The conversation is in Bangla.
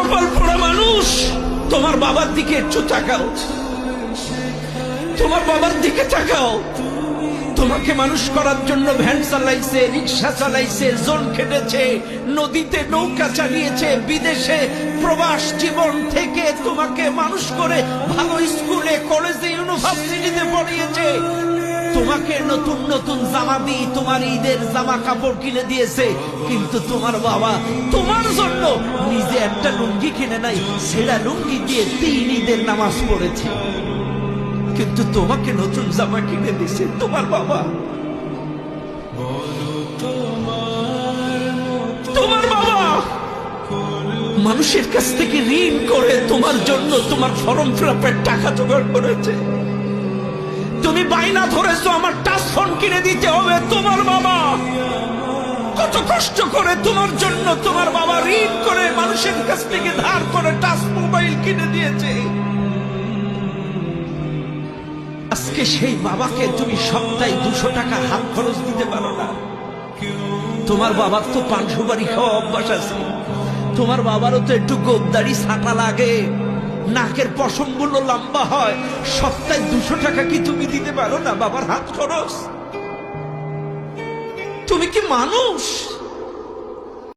কপাল পোড়া মানুষ, তোমার বাবার দিকে একটু তাকাও, তোমার বাবার দিকে তাকাও। তোমাকে মানুষ করার জন্য ভ্যান চালাইছে, রিক্সা চালাইছে, জোন খেটেছে, নদীতে নৌকা চালিয়েছে, বিদেশে প্রবাস জীবন থেকে তোমাকে মানুষ করে ভালো স্কুলে, কলেজে, ইউনিভার্সিটিতে পড়িয়েছে। তোমাকে নতুন নতুন জামা দিয়ে তোমার ঈদের জামা কাপড় কিনে দিয়েছে, কিন্তু তোমার বাবা তোমার জন্য নিজে একটা লুঙ্গি কিনে নাই, সেটা লুঙ্গি দিয়ে 3 ঈদের নামাজ পড়েছে। কিন্তু তোমাকে নতুন জামা কিনে দিছে তোমার বাবা। তোমার বাবা মানুষের কাছ থেকে ঋণ করে তোমার জন্য তোমার ফর্ম ফিলাপের টাকা জোগাড় করেছে। তুমি বাইনা ধরেছো আমার টাচ ফোন কিনে দিতে হবে, তোমার বাবা কত কষ্ট করে তোমার জন্য তোমার বাবা ঋণ করে মানুষের কাছ থেকে ধার করে টাচ মোবাইল কিনে দিয়েছে। আজকে সেই বাবাকে তুমি সপ্তাহে 200 টাকা হাত খরচ দিতে পারো না। তোমার বাবার তো পান সুপারি খাওয়া অভ্যাস আছে, তোমার বাবারও তো একটু গোবদারি ছাটা লাগে, নাকের পশমগুলো লম্বা হয়। সপ্তাহে 200 টাকা কি তুমি দিতে পারো না বাবার হাত খরচ? তুমি কি মানুষ?